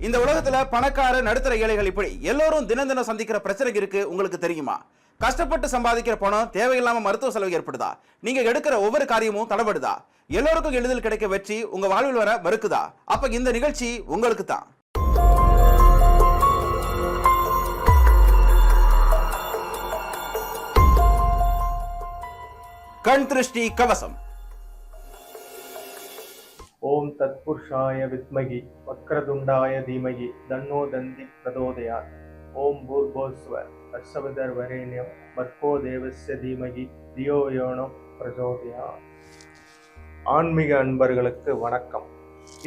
இந்த உலகத்துல பணக்கார நடுத்தர ஏழைகள் இப்படி எல்லோரும் தினம் தினம் சந்திக்கிற பிரச்சனை இருக்கு. உங்களுக்கு தெரியுமா? கஷ்டப்பட்டு சம்பாதிக்கிற பணம் தேவையில்லாம மருத்துவ செலவு ஏற்படுதா? நீங்க எடுக்கிற ஒவ்வொரு காரியமும் தடபடுதா? எல்லோருக்கும் எளிதில் கிடைக்க வெற்றி உங்க வாழ்வில் வர மறுக்குதா? அப்ப இந்த நிகழ்ச்சி உங்களுக்கு தான். கண் திருஷ்டி கவசம். ஓம் தத்புருஷாய வித்மகி வக்ரதுண்டாய தீமகி தன்னோ தந்தி பிரதோதயாத். ஓம் பூர்போஸ்வ தத்சவிதர் வரேண்யம் பர்கோ தேவஸ்ய தீமகி தியோ யோனோ பிரச்சோதயாத். ஆன்மீக அன்பர்களுக்கு வணக்கம்.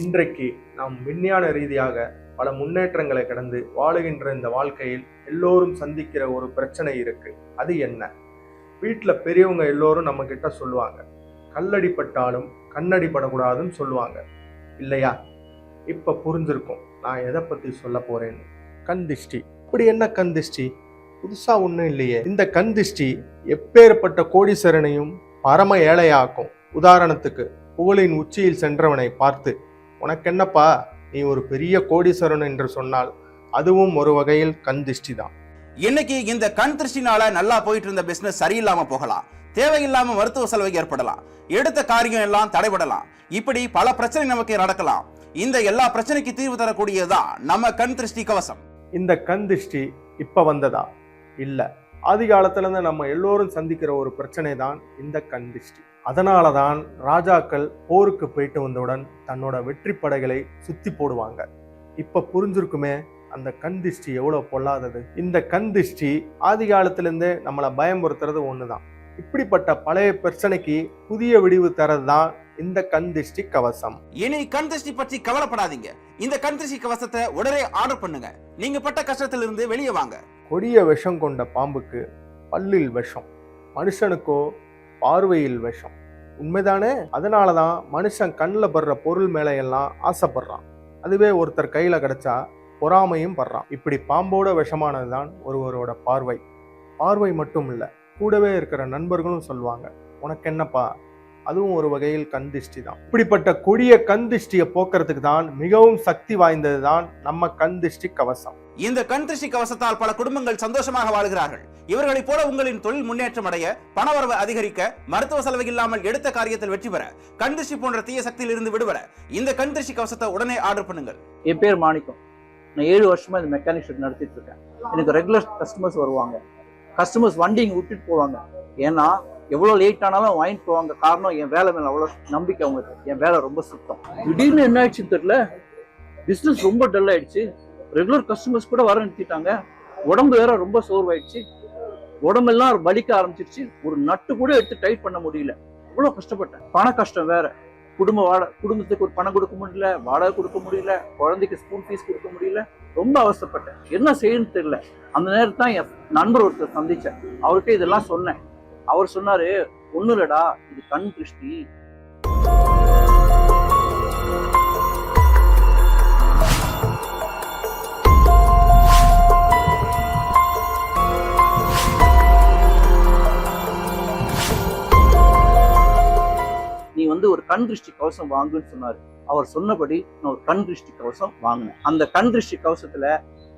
இன்றைக்கு நாம் விஞ்ஞான ரீதியாக பல முன்னேற்றங்களை கடந்து வாழுகின்ற இந்த வாழ்க்கையில் எல்லோரும் சந்திக்கிற ஒரு பிரச்சனை இருக்கு. அது என்ன? வீட்டில் பெரியவங்க எல்லோரும் நம்ம கிட்ட சொல்லுவாங்க, கல்லடிப்பட்டாலும் கண்ணடிப்படக்கூடாதுன்னு சொல்லுவாங்க இல்லையா? இப்ப புரிஞ்சிருக்கும் நான் எதை பத்தி சொல்ல போறேன்னு. கண் திஷ்டி. இப்படி என்ன கண் திஷ்டி? புதுசா ஒண்ணும் இல்லையே. இந்த கண் திஷ்டி எப்பேற்பட்ட கோடீஸ்வரனையும் பரம ஏழையாக்கும். உதாரணத்துக்கு, புகழின் உச்சியில் சென்றவனை பார்த்து உனக்கு என்னப்பா, நீ ஒரு பெரிய கோடீஸ்வரன் என்று சொன்னால் அதுவும் ஒரு வகையில் கண் திஷ்டி தான். இன்னைக்கு இந்த கண் திருஷ்டினால நல்லா போயிட்டு இருந்த பிசினஸ் சரியில்லாம போகலாம், தேவையில்லாம மருத்துவ செலவு ஏற்படலாம், எடுத்த காரியம் எல்லாம் தடைபடலாம். இப்படி பல பிரச்சனை நமக்கு நடக்கலாம். இந்த எல்லா பிரச்சனைக்கு தீர்வு தரக்கூடியதுதான் நம்ம கண் திருஷ்டி கவசம். இந்த கண் திருஷ்டி இப்ப வந்ததா? இல்ல, ஆதி காலத்துல இருந்து நம்ம எல்லோரும் சந்திக்கிற ஒரு பிரச்சனை தான் இந்த கண் திருஷ்டி. அதனாலதான் ராஜாக்கள் போருக்கு போயிட்டு வந்தவுடன் தன்னோட வெற்றி படைகளை சுத்தி போடுவாங்க. இப்ப புரிஞ்சிருக்குமே அந்த கண் திருஷ்டி எவ்வளவு பொல்லாதது. இந்த கண் திருஷ்டி ஆதி காலத்திலிருந்தே நம்மளை பயமுறுத்துறது ஒண்ணுதான். இப்படிப்பட்ட பழைய பிரச்சனைக்கு புதிய விடிவு தரதுதான் இந்த கண் திருஷ்டி கவசம். இனி கண் திருஷ்டி பற்றி கவலைப்படாதீங்க. இந்த கண் திருஷ்டி கவசத்தை உடனே ஆர்டர் பண்ணுங்க. நீங்க பட்ட கஷ்டத்திலிருந்து வெளியே வாங்க. கொடிய விஷம் கொண்ட பாம்புக்கு பல்லில் விஷம், மனுஷனுக்கோ பார்வையில் விஷம். உண்மைதானே? அதனாலதான் மனுஷன் கண்ணில் படுற பொருள் மேல எல்லாம் ஆசைப்படுறான். அதுவே ஒருத்தர் கையில கிடைச்சா பொறாமையும் படுறான். இப்படி பாம்போட விஷமானதுதான் ஒருவரோட பார்வை. பார்வை மட்டும் இல்ல, கூடவே இருக்கிற நண்பர்களும் சொல்லுவாங்க, உனக்கு என்னப்பா, அதுவும் ஒரு வகையில் கண் திருஷ்டி தான். இப்படிப்பட்ட கொடிய கண் திருஷ்டியை போக்குறதுக்கு தான் மிகவும் சக்தி வாய்ந்தது தான் நம்ம கண் திருஷ்டி கவசம். இந்த கண் திருஷ்டி கவசத்தால் பல குடும்பங்கள் சந்தோஷமாக வாழ்கிறார்கள். இவர்களைப் போல உங்களின் தொழில் முன்னேற்றம் அடைய, பணவரவு அதிகரிக்க, மருத்துவ செலவு இல்லாமல் எடுத்த காரியத்தில் வெற்றி பெற, கண் திருஷ்டி போன்ற தீய சக்தியில் இருந்து விடுபட இந்த கண் திருஷ்டி கவசத்தை உடனே ஆர்டர் பண்ணுங்கள். என் பேர் மாணிக்கம். நான் 7 வருஷமா இந்த மெக்கானிக் ஷெட் நடத்திட்டு இருக்கேன். எனக்கு ரெகுலர் கஸ்டமர்ஸ் வருவாங்க. கஸ்டமர்ஸ் வண்டி இங்கே விட்டுட்டு போவாங்க. ஏன்னா எவ்வளோ லேட் ஆனாலும் வாங்கிட்டு போவாங்க. காரணம், என் வேலை மேலே அவ்வளோ நம்பிக்கை அவங்களுக்கு. என் வேலை ரொம்ப சுத்தம். திடீர்னு என்ன ஆயிடுச்சுன்னு தெரியல, பிஸ்னஸ் ரொம்ப டல் ஆயிடுச்சு. ரெகுலர் கஸ்டமர்ஸ் கூட வர நிறுத்திட்டாங்க. உடம்பு வேற ரொம்ப சோர்வாயிடுச்சு. உடம்பெல்லாம் வலிக்க ஆரம்பிச்சிருச்சு. ஒரு நட்டு கூட எடுத்து டைட் பண்ண முடியல. அவ்வளோ கஷ்டப்பட்டேன். பண கஷ்டம் வேற. குடும்பத்துக்கு ஒரு பணம் கொடுக்க முடியல, வாடகை கொடுக்க முடியல, குழந்தைக்கு ஸ்கூல் ஃபீஸ் கொடுக்க முடியல. ரொம்ப அவசரப்பட்டேன். என்ன செய்யணும்னு தெரியல. அந்த நேரத்தில் தான் என் நண்பர் ஒருத்தர் சந்திச்சேன். அவர்கிட்ட இதெல்லாம் சொன்னேன். அவர் சொன்னாரு, ஒன்றும் இல்லடா, இது கண் திருஷ்டி. நீ ஒரு கண் திருஷ்டி கவசம் வாங்குன்னு சொன்னாரு. அவர் சொன்னபடி நான் ஒரு கண் திருஷ்டி கவசம் வாங்கினேன். அந்த கண் திருஷ்டி கவசத்துல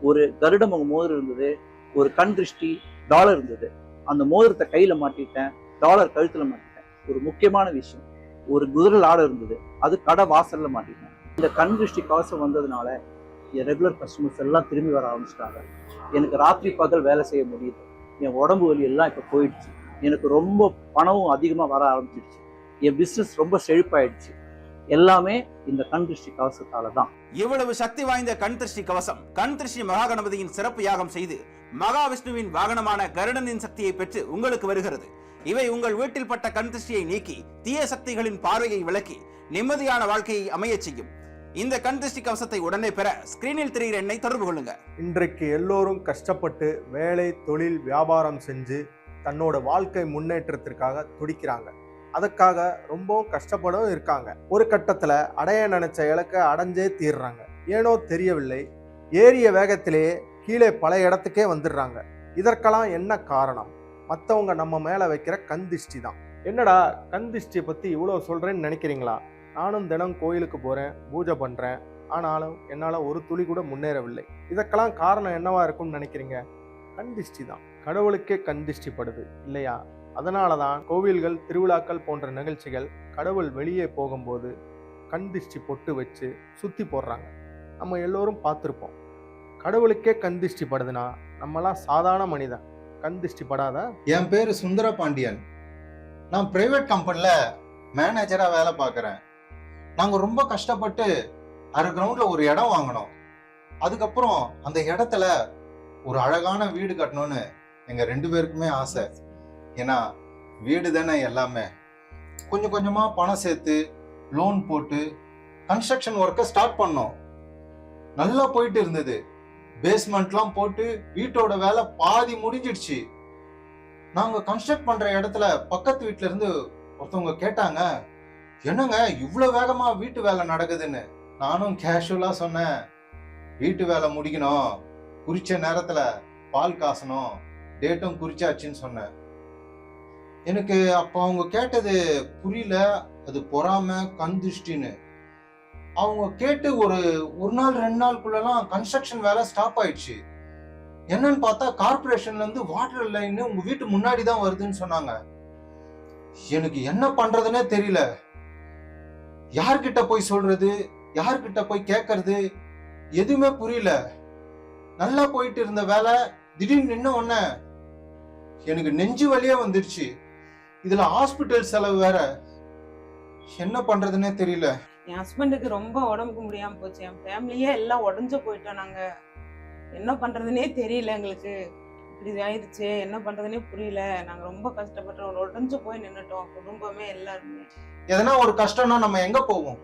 ஒரு கருடமுக மோதிரம் இருந்தது, ஒரு கண் திருஷ்டி டாலர் இருந்தது. அந்த மோதிரத்தை கையில மாட்டிட்டேன், டாலர் கழுத்துல மாட்டிட்டேன். ஒரு முக்கியமான விஷயம், ஒரு குதிரை லாடம் இருந்தது, அது கடை வாசல்ல மாட்டிட்டேன். இந்த கண் திருஷ்டி கவசம் வந்ததுனால என் ரெகுலர் கஸ்டமர்ஸ் எல்லாம் திரும்பி வர ஆரம்பிச்சிட்டாங்க. எனக்கு ராத்திரி பகல் வேலை செய்ய முடியுது. என் உடம்பு வலி எல்லாம் இப்போ போயிடுச்சு. எனக்கு ரொம்ப பணமும் அதிகமாக வர ஆரம்பிச்சிடுச்சு. என் பிஸ்னஸ் ரொம்ப செழிப்பாயிடுச்சு. எல்லாமே இந்த கண் திருஷ்டி கவசத்தால தான். இவ்வளவு சக்தி வாய்ந்த கண் திருஷ்டி கவசம் கண் திருஷ்டி மகா கணபதியின் சிறப்பு யாகம் செய்து மகாவிஷ்ணுவின் வாகனமான கருடனின் சக்தியை பெற்று உங்களுக்கு வருகிறது. இவை உங்கள் வீட்டில் பட்ட கண் திருஷ்டியை நீக்கி, தீய சக்திகளின் பார்வையை விலக்கி, நிம்மதியான வாழ்க்கையை அமைய செய்யும். இந்த கண் திருஷ்டி கவசத்தை உடனே பெற ஸ்கிரீனில் தெரிகிற எண்ணை தொடர்பு கொள்ளுங்க. இன்றைக்கு எல்லோரும் கஷ்டப்பட்டு வேலை, தொழில், வியாபாரம் செஞ்சு தன்னோட வாழ்க்கை முன்னேற்றத்திற்காக துடிக்கிறாங்க. அதுக்காக ரொம்பவும் கஷ்டப்படவும் இருக்காங்க. ஒரு கட்டத்துல அடைய நினைச்ச இலக்கை அடைஞ்சே தீர்றாங்க. ஏனோ தெரியவில்லை, ஏறிய வேகத்திலேயே கீழே பல இடத்துக்கே வந்துடுறாங்க. இதற்கெல்லாம் என்ன காரணம்? மற்றவங்க நம்ம மேல வைக்கிற கண் திருஷ்டி தான். என்னடா கண் திருஷ்டியை பத்தி இவ்வளோ சொல்றேன்னு நினைக்கிறீங்களா? நானும் தினம் கோயிலுக்கு போறேன், பூஜை பண்றேன், ஆனாலும் என்னால் ஒரு துளி கூட முன்னேறவில்லை. இதற்கெல்லாம் காரணம் என்னவா இருக்கும்னு நினைக்கிறீங்க? கண் திஷ்டி தான். கடவுளுக்கே கண் திஷ்டி படுது இல்லையா? அதனால தான் கோவில்கள், திருவிழாக்கள் போன்ற நிகழ்ச்சிகள் கடவுள் வெளியே போகும்போது கண் திஷ்டி பொட்டு வச்சு சுத்தி போடுறாங்க. நம்ம எல்லோரும் பார்த்துருப்போம். கடவுளுக்கே கண் திஷ்டி படுதுன்னா நம்மலாம் சாதாரண மனிதன், கண் திஷ்டி படாத? என் பேரு சுந்தர பாண்டியன். நான் பிரைவேட் கம்பெனில மேனேஜரா வேலை பார்க்குறேன். நாங்க ரொம்ப கஷ்டப்பட்டு அரை கிரவுண்ட்ல ஒரு இடம் வாங்கினோம். அதுக்கப்புறம் அந்த இடத்துல ஒரு அழகான வீடு கட்டணும்னு எங்க 2 பேருக்குமே ஆசை. ஏன்னா வீடு தானே எல்லாமே. கொஞ்சம் கொஞ்சமா பணம் சேர்த்து லோன் போட்டு கன்ஸ்ட்ரக்ஷன் ஒர்க்கை ஸ்டார்ட் பண்ணோம். நல்லா போயிட்டு இருந்தது. பேஸ்மெண்ட்லாம் போட்டு வீட்டோட வேலை பாதி முடிஞ்சிடுச்சு. நாங்க கன்ஸ்ட்ரக்ட் பண்ற இடத்துல பக்கத்து வீட்டுல இருந்து ஒருத்தவங்க கேட்டாங்க, என்னங்க இவ்வளவு வேகமா வீட்டு வேலை நடக்குதுன்னு. நானும் கேஷுவலா சொன்னேன், வீட்டு வேலை முடிக்கணும், குறிச்ச நேரத்துல பால் காசணும், டேட்டும் குறிச்சாச்சுன்னு சொன்னேன். எனக்கு அப்ப அவங்க கேட்டது புரியல. அது பொறாம, கண் திருஷ்டின்னு. அவங்க கேட்டு ஒரு நாள் 2 நாளுக்குள்ளலாம் கன்ஸ்ட்ரக்ஷன் வேலை ஸ்டாப் ஆயிடுச்சு. என்னன்னு பார்த்தா கார்பரேஷன்ல இருந்து வாட்டர் லைன் உங்க வீட்டு முன்னாடி தான் வருதுன்னு சொன்னாங்க. எனக்கு என்ன பண்றதுன்னே தெரியல. யார்கிட்ட போய் சொல்றது, யார்கிட்ட போய் கேட்கறது, எதுவுமே புரியல. நல்லா போயிட்டு இருந்த வேலை திடீர்னு நின்ன உடனே எனக்கு நெஞ்சு வலியே வந்துருச்சு. இதுல ஹாஸ்பிட்டல் செலவு வேற. என்ன பண்றதுன்னே தெரியல. என் ஹஸ்பண்டுக்கு ரொம்ப உடம்புக்கு முடியாம போச்சு. என் ஃபேமிலியே எல்லாம் உடஞ்சு போயிட்டோம். நாங்க என்ன பண்றதுன்னே தெரியல. எங்களுக்கு இப்படி ஆயிடுச்சு, என்ன பண்றதுன்னே புரியல. நாங்க ரொம்ப கஷ்டப்பட்டோம், உடஞ்சு போய் நின்னுட்டோம், குடும்பமே எல்லாருமே. எதனா ஒரு கஷ்டம்னா நம்ம எங்க போவோம்?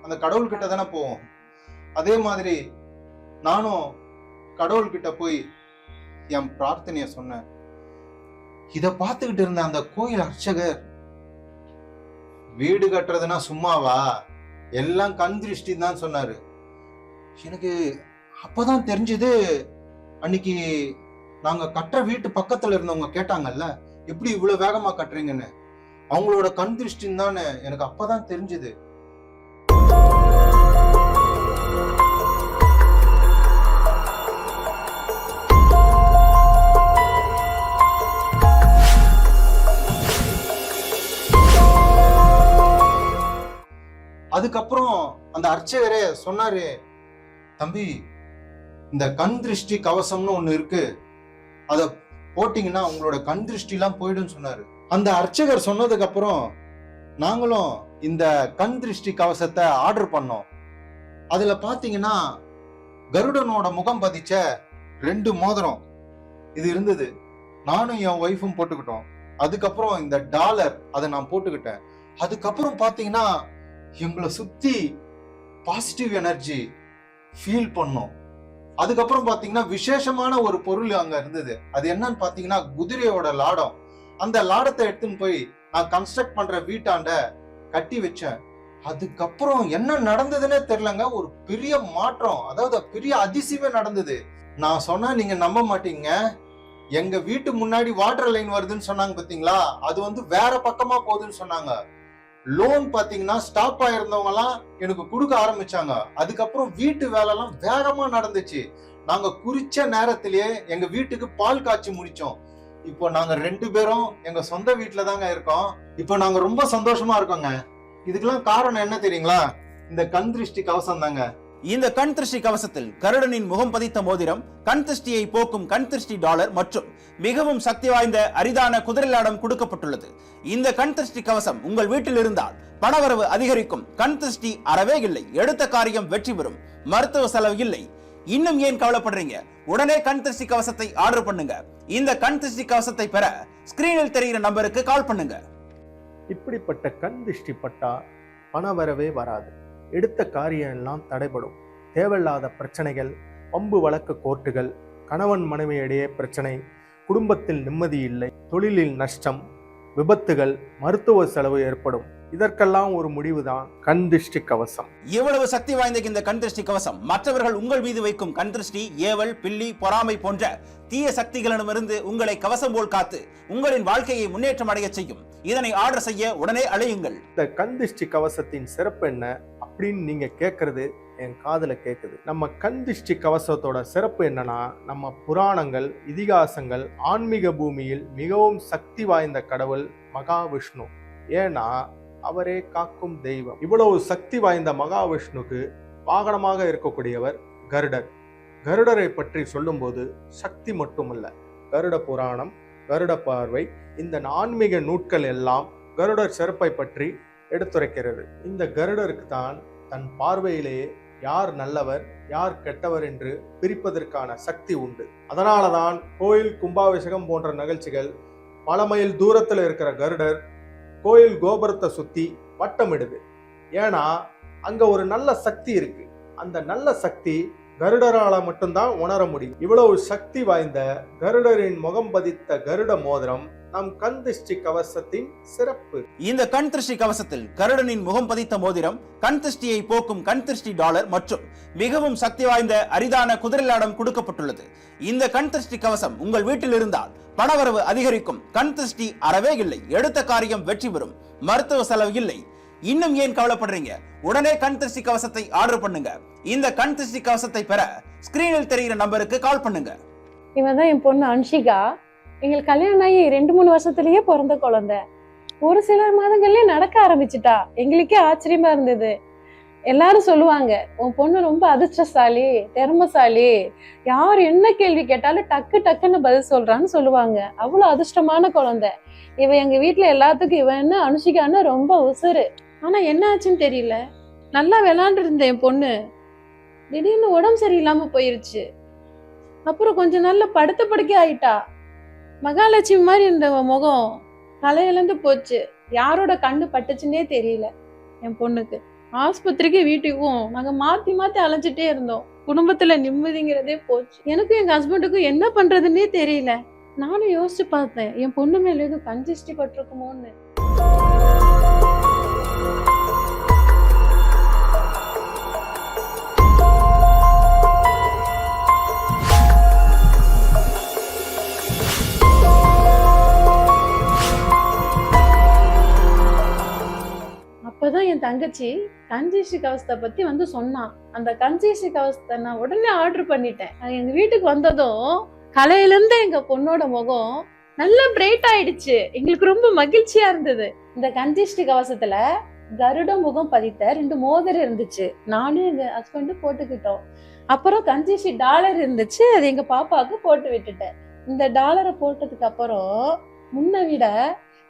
அந்த கடவுள் கிட்ட தானே போவோம். அதே மாதிரி நானும் கடவுள் கிட்ட போய் என் பிரார்த்தனைய சொன்னேன். இத பார்த்துக்கிட்டு இருந்த அந்த கோயில் அர்ச்சகர், வீடு கட்டுறதுன்னா சும்மாவா, எல்லாம் கண் திருஷ்டி தான் சொன்னாரு. எனக்கு அப்பதான் தெரிஞ்சது, அன்னைக்கு நாங்க கட்டுற வீட்டு பக்கத்துல இருந்தவங்க கேட்டாங்கல்ல, எப்படி இவ்வளவு வேகமா கட்டுறீங்கன்னு, அவங்களோட கண் திருஷ்டின்னு தான் எனக்கு அப்பதான் தெரிஞ்சது. அதுக்கப்புறம் அந்த அர்ச்சகரே சொன்னாரு, தம்பி இந்த கண் திருஷ்டி கவசம்னு ஒண்ணு இருக்கு, அத போட்டீங்கன்னா உங்களோட கண் திருஷ்டி எல்லாம் போயிடும் சொன்னாரு. அந்த அர்ச்சகர் சொன்னதுக்கு அப்புறம் நாங்களும் இந்த கண் திருஷ்டி கவசத்தை ஆர்டர் பண்ணோம். அதுல பாத்தீங்கன்னா கருடனோட முகம் பதிச்ச 2 மோதிரம் இது இருந்தது. நானும் என் ஒய்ஃபும் போட்டுக்கிட்டோம். அதுக்கப்புறம் இந்த டாலர் அதை நான் போட்டுக்கிட்டேன். அதுக்கப்புறம் பாத்தீங்கன்னா எங்களை சுத்தி பாசிட்டிவ் எனர்ஜி ஃபீல் பண்ணோம். அதுக்கப்புறம் பாத்தீங்கன்னா விசேஷமான ஒரு பொருள் அங்க இருந்தது. அது என்னன்னு பாத்தீங்கன்னா குதிரையோட லாடம். அந்த லாடத்தை எடுத்துன்னு போய் நான் கன்ஸ்ட்ரக்ட் பண்ற வீட்டாண்ட கட்டி வச்சேன். அதுக்கப்புறம் என்ன நடந்ததுன்னே தெரியலங்க, ஒரு பெரிய மாற்றம், அதாவது பெரிய அதிசயமே நடந்தது. நான் சொன்னா நீங்க நம்ப மாட்டீங்க. எங்க வீட்டு முன்னாடி வாட்டர் லைன் வருதுன்னு சொன்னாங்க பாத்தீங்களா, அது வேற பக்கமா போகுதுன்னு சொன்னாங்க. லோன் பாத்தீங்கன்னா ஸ்டாப் ஆயிருந்தவங்க எல்லாம் எனக்கு கொடுக்க ஆரம்பிச்சாங்க. அதுக்கப்புறம் வீட்டு வேலை எல்லாம் வேகமா நடந்துச்சு. நாங்க குறிச்ச நேரத்திலேயே எங்க வீட்டுக்கு பால் காய்ச்சி முடிச்சோம். இப்போ நாங்க 2 பேரும் எங்க சொந்த வீட்டுல தாங்க இருக்கோம். இப்போ நாங்க ரொம்ப சந்தோஷமா இருக்கோங்க. இதுக்கெல்லாம் காரணம் என்ன தெரியுங்களா? இந்த கண் திருஷ்டி கவசம் தாங்க. இந்த கண் திருஷ்டி கவசத்தில் கருடனின் முகம் பதித்த மோதிரம், கண் திருஷ்டியை போக்கும் கண் திருஷ்டி டாலர் மற்றும் மிகவும் சக்தி வாய்ந்த அரிதான குதிரை லாடம் கொடுக்கப்பட்டுள்ளது. இந்த கண் திருஷ்டி கவசம் உங்கள் வீட்டில் இருந்தால் பணவரவு அதிகரிக்கும், கண் திருஷ்டி அறவே இல்லை, எடுத்த காரியம் வெற்றி பெறும், மருத்துவ செலவு இல்லை. இன்னும் ஏன் கவலைப்படுறீங்க? உடனே கண் திருஷ்டி கவசத்தை ஆர்டர் பண்ணுங்க. இந்த கண் திருஷ்டி கவசத்தை பெற ஸ்கிரீனில் தெரிகிற நம்பருக்கு கால் பண்ணுங்க. இப்படிப்பட்ட கண் திருஷ்டி பட்டா பணவரவே வராது, எடுத்த காரியம் எல்லாம் தடைபடும், தேவையில்லாத பிரச்சனைகள், பம்பு வழக்கு கோர்ட்டுகள், கணவன் மனைவியிடையே பிரச்சனை, குடும்பத்தில் நிம்மதி இல்லை, தொழிலில் நஷ்டம், விபத்துகள், மருத்துவ செலவு ஏற்படும். இதற்கெல்லாம் ஒரு முடிவுதான் கண் திருஷ்டி கவசம். இவ்வளவு சக்தி வாய்ந்த இந்த கண் திருஷ்டி கவசம் மற்றவர்கள் உங்கள் மீது வைக்கும் கண் திருஷ்டி, ஏவல், பில்லி, பொறாமை போன்ற தீய சக்திகளிடமிருந்து உங்களை கவசம் போல் காத்து உங்களின் வாழ்க்கையை முன்னேற்றம் அடைய செய்யும். இதனை ஆர்டர் செய்ய உடனே அழையுங்கள். இந்த கண் திருஷ்டி கவசத்தின் சிறப்பு என்ன அப்படின்னு நீங்க கேட்கறது என் காதுல கேட்குது. நம்ம கண் திஷ்டி கவசத்தோட சிறப்பு என்னன்னா, நம்ம புராணங்கள், இதிகாசங்கள், ஆன்மீக பூமியில் மிகவும் சக்தி வாய்ந்த கடவுள் மகாவிஷ்ணு. ஏன்னா அவரே காக்கும் தெய்வம். இவ்வளவு சக்தி வாய்ந்த மகாவிஷ்ணுக்கு வாகனமாக இருக்கக்கூடியவர் கருடர். கருடரை பற்றி சொல்லும்போது சக்தி மட்டுமல்ல, கருட புராணம், கருட பார்வை, இந்த ஆன்மீக நூட்கள் எல்லாம் கருடர் சிறப்பை பற்றி எடுத்துரைக்கிறது. இந்த கருடருக்கு தான் தன் பார்வையிலேயே யார் நல்லவர் யார் கெட்டவர் என்று பிரிப்பதற்கான சக்தி உண்டு. அதனாலதான் கோயில் கும்பாபிஷேகம் போன்ற நிகழ்ச்சிகள் பல மைல் தூரத்தில் இருக்கிற கருடர் கோயில் கோபுரத்தை சுத்தி வட்டமிடுது. ஏன்னா அங்க ஒரு நல்ல சக்தி இருக்கு. அந்த நல்ல சக்தி கருடரால மட்டும்தான் உணர முடியும். இவ்வளவு சக்தி வாய்ந்த கருடரின் முகம் பதித்த கருட மோதிரம் நம் கண் திருஷ்டி கவசத்தின் சிறப்பு. இந்த கண் திருஷ்டி கவசத்தில் கருடனின் முகம் பதித்த மோதிரம், கண் திருஷ்டியை போக்கும் கண் திருஷ்டி டாலர் மற்றும் மிகவும் சக்தி வாய்ந்த அரிதான குதிரைலாடம் கொடுக்கப்பட்டுள்ளது. இந்த கண் திருஷ்டி கவசம் உங்கள் வீட்டில் இருந்தால் பணவரவு அதிகரிக்கும், கண் திருஷ்டி அறவே இல்லை, எடுத்த காரியம் வெற்றி பெறும், மருத்துவ செலவு இல்லை. இன்னும் ஏன் கவலைப்படுறீங்க? உடனே கண் திருஷ்டி கவசத்தை ஆர்டர் பண்ணுங்க. இந்த கண் திருஷ்டி கவசத்தை பெற ஸ்கிரீனில் தெரிகிற நம்பருக்கு கால் பண்ணுங்க. இவன் தான் என் பொண்ணு அன்ஷிகா. எங்களுக்கு கல்யாணம் ஆகி 2-3 வருஷத்துலயே பிறந்த குழந்தை. ஒரு சில மாதங்கள்லயே நடக்க ஆரம்பிச்சுட்டா. எங்களுக்கே ஆச்சரியமா இருந்தது. எல்லாரும் சொல்லுவாங்க, உன் பொண்ணு ரொம்ப அதிர்ஷ்டசாலி, திறமசாலி, யார் என்ன கேள்வி கேட்டாலும் டக்கு டக்குன்னு பதில் சொல்றான்னு சொல்லுவாங்க. அவ்வளவு அதிர்ஷ்டமான குழந்தை. இவ எங்க வீட்டுல எல்லாத்துக்கும் இவன்னு அனுஷிகான்னு ரொம்ப உசுறு. ஆனா என்ன ஆச்சுன்னு தெரியல. நல்லா விளையாண்டு இருந்த என் பொண்ணு திடீர்னு உடம்பு சரியில்லாம போயிருச்சு. அப்புறம் கொஞ்ச நாள்ல படுத்த படுக்கை ஆயிட்டா. மகாலட்சுமி மாதிரி இருந்த முகம் தலையிலேருந்து போச்சு. யாரோட கண்ணு பட்டுச்சுன்னே தெரியல. என் பொண்ணுக்கு ஆஸ்பத்திரிக்கு வீட்டுக்கும் நாங்க மாத்தி மாத்தி அலைஞ்சிட்டே இருந்தோம். குடும்பத்துல நிம்மதிங்கிறதே போச்சு. எனக்கும் எங்க ஹஸ்பண்டுக்கும் என்ன பண்றதுன்னே தெரியல. நானும் யோசிச்சு பார்த்தேன், என் பொண்ணு மேல எதுவும் கண் திருஷ்டி பட்டிருக்குமோன்னு. அப்பதான் என் தங்கச்சி கஞ்சிஷ்டி கவசத்தை பத்தி வந்து சொன்னான். அந்த கஞ்சிஷ்டி கவசத்தை நான் உடனே ஆர்டர் பண்ணிட்டேன். எங்க வீட்டுக்கு வந்ததும் கலையில இருந்து எங்க பொண்ணோட முகம் நல்லா பிரைட் ஆயிடுச்சு. எங்களுக்கு ரொம்ப மகிழ்ச்சியா இருந்தது. இந்த கஞ்சிஷ்டி கவசத்துல கருட முகம் பதித்த 2 மோதிரம் இருந்துச்சு. நானும் எங்க ஹஸ்பண்டும் போட்டுக்கிட்டோம். அப்புறம் கஞ்சிஷ்டி டாலர் இருந்துச்சு. அது எங்க பாப்பாவுக்கு போட்டு விட்டுட்டேன். இந்த டாலரை போட்டதுக்கு அப்புறம் முன்ன விட